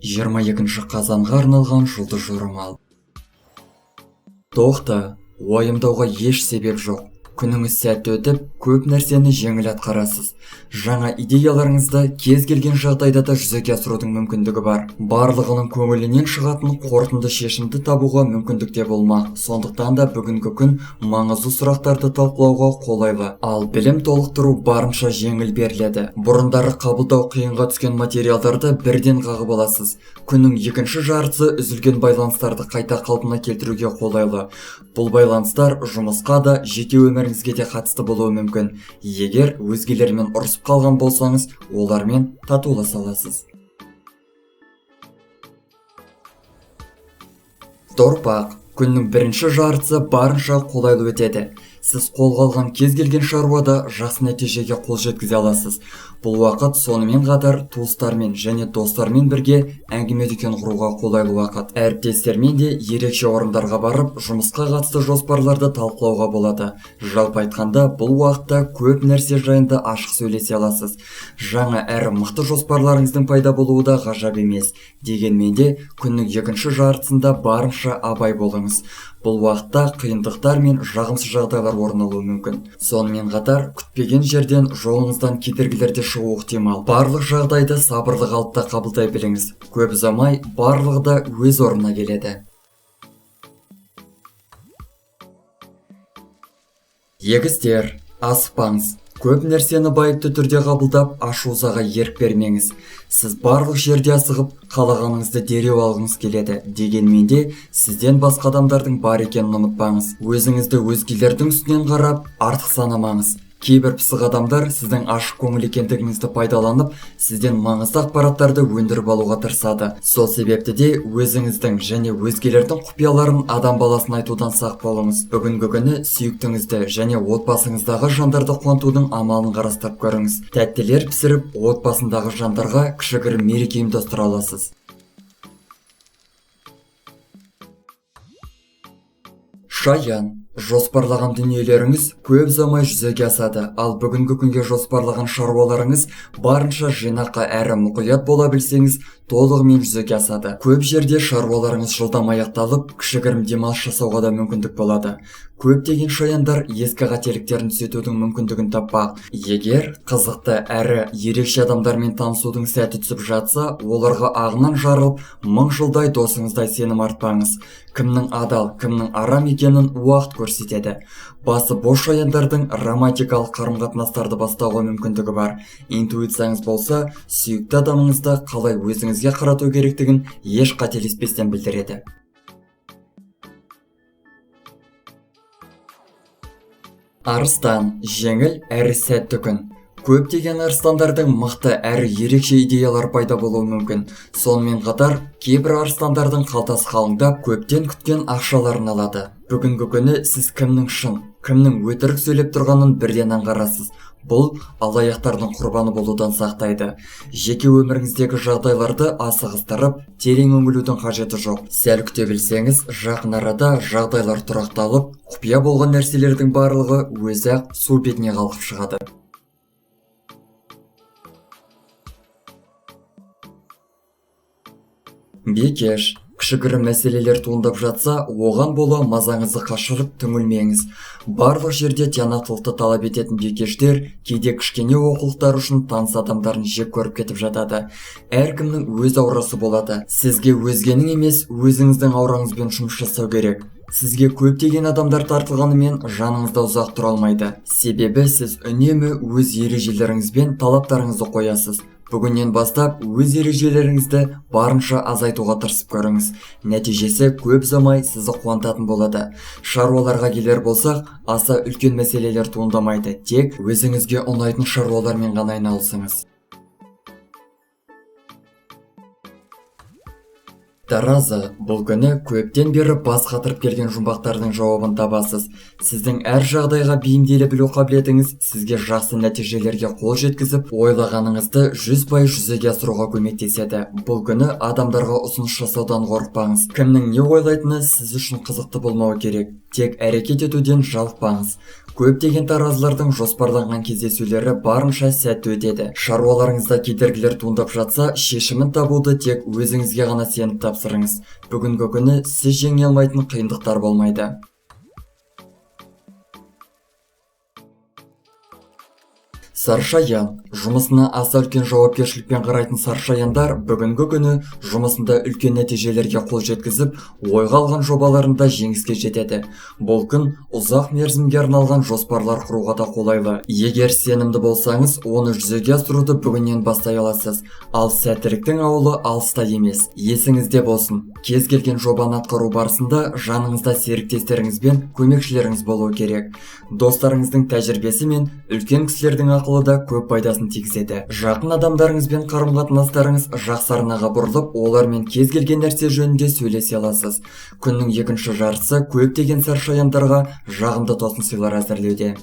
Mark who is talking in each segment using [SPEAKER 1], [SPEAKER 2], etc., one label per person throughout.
[SPEAKER 1] 22 қазанға арналған жұлдыз жорамал. Тоқта, уайымдауға еш себеп жоқ. Күніңіз сәтті өтіп, көп нәрсені жеңіл атқарасыз. Жаңа идеяларыңызды кез келген жағдайда да жүзеге асырудың мүмкіндігі бар. Барлығының көңілінен шығатын қорытынды шешімді табуға мүмкіндікте болмақ. Сондықтан да бүгінгі күн маңызды сұрақтарды талқылауға қолайлы. Ал білім толықтыру барынша жеңіл беріледі. Бұрындары қабылдау қиынға түскен материалдарды бірден қағып аласыз. Күннің екінші жартысы үзілген байланыстарды қайта қалпына келтіруге қолайлы. Бұл байланыстар жұмысқа да, жеке өміріңізге де қатысты болуы мүмкін. Егер өзгелермен ұрысып қалған болсаңыз, олармен татуласа аласыз. Торпақ, күннің бірінші жартысы барынша қолайлы өтеді. Сіз қолға алған кез келген шаруада жақсы нәтижеге қол жеткізе аласыз. Бұл уақыт сонымен қатар туыстармен және достармен бірге әңгіме-дүкен құруға қолайлы уақыт. Әріптестермен де ерекше орындарға барып, жұмысқа қатысты жоспарларды талқылауға болады. Жалпы айтқанда, бұл уақытта көп нәрсе жайында ашық сөйлесе аласыз. Жаңа әрі мықты жоспарларыңыздың пайда болуы да ғажап емес. Дегенмен де, күннің екінші жартысында барынша абай болыңыз. Бұл уақытта қиындықтар мен жағымсыз жағдайлар орын алуы мүмкін. Сонымен қатар, күтпеген жерден жолыңыздан кедергілер де шығуы ықтимал. Барлық жағдайды сабырлы қалыпта қабылдай біліңіз. Көп ұзамай барлығы да өз орнына келеді. Егіздер, асықпаңыз. Көп нәрсені байыпты түрде қабылдап, ашу-ызаға ерік бермеңіз. Сіз барлық жерде асығып, қалағаныңызды дереу алғыңыз келеді. Дегенмен де, сізден басқа адамдардың бар екенін ұмытпаңыз. Өзіңізді өзгелердің үстінен қарап, артық санамаңыз. Кейбір пысық адамдар сіздің ашық көңіл екендігіңізді пайдаланып, сізден маңызды ақпараттарды өндіріп алуға тырысады. Сол себепті де өзіңіздің және өзгелердің құпияларын адам баласына айтудан сақ болыңыз. Бүгінгі күні сүйіктіңізді және отбасыңыздағы жандарды қуантудың амалын қарастырып көріңіз. Тәттілер пісіріп, отбасындағы жандарға кішігірім мереке ұйымдастыра аласыз. Шаян, жоспарлаған дүниелеріңіз көп ұзамай жүзеге асады, ал бүгінгі күнге жоспарлаған шаруаларыңыз барынша жинақы әрі мұқият бола білсеңіз, толығымен жүзеге асады. Көп жерде шаруаларыңыз жылдам аяқталып, кішігірім демалыс жасауға да мүмкіндік болады. Көптеген шаяндар ескі қателіктерін түзетудің мүмкіндігін таппақ. Егер қызықты әрі ерекше адамдармен танысудың сәті түсіп жатса, оларға ағынан жарылып, мың жылдай досыңыздай сенім артпаңыз. Кімнің адал, кімнің арам екенін уақыт көрсетеді. Басы бос шаяндардың романтикалық қарым-қатынастарды бастауға мүмкіндігі бар. Интуицияңыз болса, сүйікті адамыңызды қалай өзіңізге қарату керектігін еш қателеспестен білдіреді. Арыстан, жеңіл әрі сәтті күн. Көптеген арыстандардың мықты әрі ерекше идеялар пайда болуы мүмкін. Сонымен қатар, кейбір арыстандардың қалтасы қалыңдап, көптен күткен ақшаларын алады. Бүгінгі күні сіз кімнің шын, кімнің өтірік сөйлеп тұрғанын бірден аңғарасыз. Бұл алаяқтардың құрбаны болудан сақтайды. Жеке өміріңіздегі жағдайларды асығыстырып, терең үңілудің қажеті жоқ. Сәл күте білсеңіз, жақын арада жағдайлар тұрақталып, құпия болған нәрселердің барлығы өзі-ақ су бетіне қалқып шығады. Бекеш, кішігірім мәселелер туындап жатса, оған бола мазаңызды қашырып түңілмеңіз. Барлық жерде тиянақтылықты талап ететін бекештер кейде кішкене олқылықтар үшін таныс адамдарын жек көріп кетіп жатады. Әркімнің өз аурасы болады. Сізге өзгенің емес, өзіңіздің аураңызбен жұмыс жасау керек. Сізге көптеген адамдар тартылғанымен жаныңызда ұзақ тұра алмайды. Себебі сіз үнемі өз ережелеріңіз бен талаптарыңызды қоясыз. Бүгіннен бастап өз ережелеріңізді барынша азайтуға тырысып көріңіз. Нәтижесі көп ұзамай сізді қуантатын болады. Шаруаларға келер болсақ, аса үлкен мәселелер туындамайды. Тек өзіңізге ұнайтын шаруалармен ғана айналысыңыз. Таразы, бұл күні көптен бері бас қатырып келген жұмбақтардың жауабын табасыз. Сіздің әр жағдайға бейімделе білу қабілетіңіз сізге жақсы нәтижелерге қол жеткізіп, ойлағаныңызды 100% жүзеге асыруға көмектеседі. Бұл күні адамдарға ұсыныс жасаудан қорықпаңыз. Кімнің не ойлайтыны сіз үшін қызықты болмауы керек. Тек әрекет етуден жалықпаңыз. Көптеген таразылардың жоспарланған кездесулері барынша сәтті өтеді. Шаруаларыңызда кедергілер туындап жатса, шешімін табуды тек өзіңізге ғана сеніп тапсырыңыз. Бүгінгі күні сіз жеңе алмайтын қиындықтар болмайды. Саршаян. Жұмысына аса үлкен жауапкершілікпен қарайтын саршаяндар бүгінгі күні жұмысында үлкен нәтижелерге қол жеткізіп, ойға алған жобаларында жеңіске жетеді. Бұл күн ұзақ мерзімге арналған жоспарлар құруға да қолайлы. Егер сенімді болсаңыз, оны жүзеге асыруды бүгіннен бастай аласыз. Ал сәттіліктің ауылы алыста емес. Есіңізде болсын, кез келген жобаны атқару барысында жаныңызда серіктестеріңіз бен көмекшілеріңіз болуы керек. Достарыңыздың тәжірибесі мен үлкен кісілердің ақылы да көп пайдасын тигізеді. Жақын адамдарыңызбен қарым-қатынастарыңыз жақсы арнаға бұрылып, олармен кез келген нәрсе жөнінде сөйлесе аласыз. Күннің екінші жартысы көптеген саршаяндарға жағымды тосын сыйлар әзірлеуде.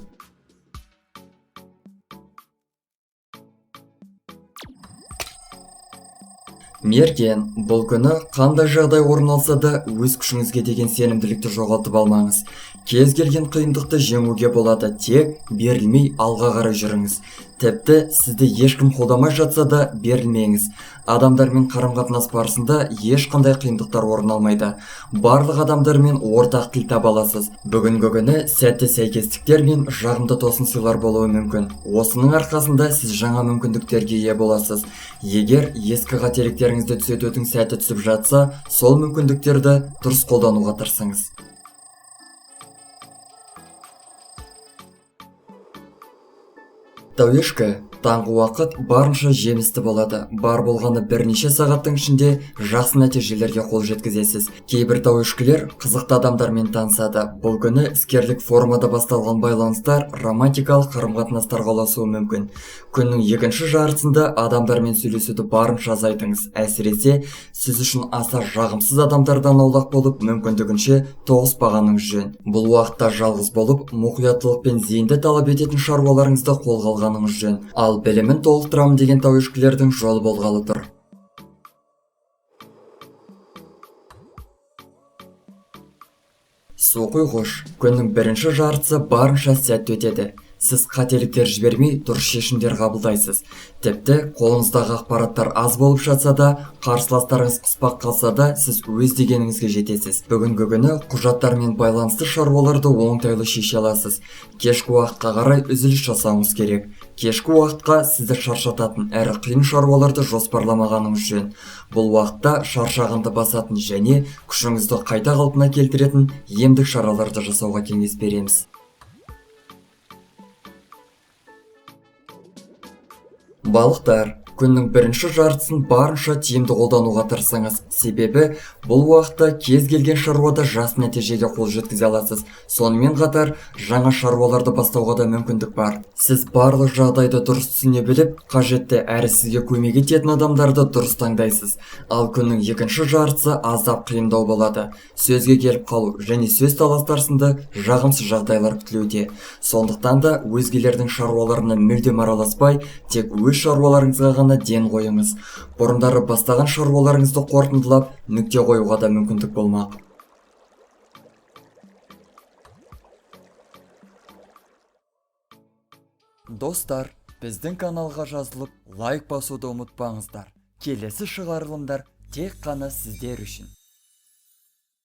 [SPEAKER 1] Мерген, бұл күні қандай жағдай орын алса да өз күшіңізге деген сенімділікті жоғалтып алмаңыз. Кез келген қиындықты жеңуге болады, тек берілмей алға қарай жүріңіз. Тіпті сізді ешкім қолдамай жатса да берілмеңіз. Адамдармен қарым-қатынас барысында ешқандай қиындықтар орын алмайды. Барлық адамдармен ортақ тіл таба аласыз. Бүгінгі күні сәтті сәйкестіктер мен жағымды тосын сыйлар болуы мүмкін. Осының арқасында сіз жаңа мүмкіндіктерге ие боласыз. Егер ескі қателіктеріңізді түзетудің сәті түсіп жатса, сол мүмкіндіктерді дұрыс қолдануға тырысыңыз. Тәуешкі. Таңғы уақыт барынша жемісті болады. Бар болғаны бірнеше сағаттың ішінде жақсы нәтижелерге қол жеткізесіз. Кейбір тәуешкілер қызықты адамдармен танысады. Бұл күні іскерлік формада басталған байланыстар романтикалық қарым-қатынастарға ұласуы мүмкін. Күннің екінші жартысында адамдармен сөйлесуді барынша азайтыңыз. Әсіресе сіз үшін аса жағымсыз адамдардан аулақ болып, мүмкіндігінше тоғыспағаныңыз жөн. Бұл уақытта жалғыз болып, мұқияттылық пен зейінді талап ететін шаруаларыңызды қолға алғаныңыз жөн. Ал білімін толықтырамын деген тәуешкілердің жолы болғалы тұр. Суқұйғыш. Күннің бірінші жартысы барынша сәтті өтеді. Сіз қателіктер жібермей, дұрыс шешімдер қабылдайсыз. Тіпті қолыңыздағы ақпараттар аз болып жатса да, қарсыластарыңыз қыспақ қалса да, сіз өз дегеніңізге жетесіз. Бүгінгі күні құжаттармен байланысты шаруаларды оңтайлы шеше аласыз. Кешкі уақытқа қарай үзіліс жасауыңыз керек. Кешкі уақытқа сізді шаршататын әрі қиын шаруаларды жоспарламағаныңыз жөн. Бұл уақытта шаршағанды басатын және күшіңізді қайта қалпына келтіретін емдік шараларды жасауға кеңес береміз. Балықтар. Күннің бірінші жартысын барынша тиімді қолдануға тырысыңыз. Себебі бұл уақытта кез келген шаруада жақсы нәтижеге қол жеткізе аласыз. Сонымен қатар жаңа шаруаларды бастауға да мүмкіндік бар. Сіз барлық жағдайды дұрыс түсіне біліп, қажетті әрі сізге көмек ететін адамдарды дұрыс таңдайсыз. Ал күннің екінші жартысы аздап қиындау болады. Сөзге келіп қалу және сөз таластар сынды жағымсыз жағдайлар күтілуде. Сондықтан да өзгелердің шаруаларына мүлдем араласпай, тек өз шаруаларыңызға ғана ден қойыңыз. Бұрындары бастаған шаруаларыңызды қорытындылап, нүкте қоюға да мүмкіндік болмақ. Достар, біздің каналға жазылып, лайк басуды ұмытпаңыздар. Келесі шығарылымдар тек қана сіздер үшін.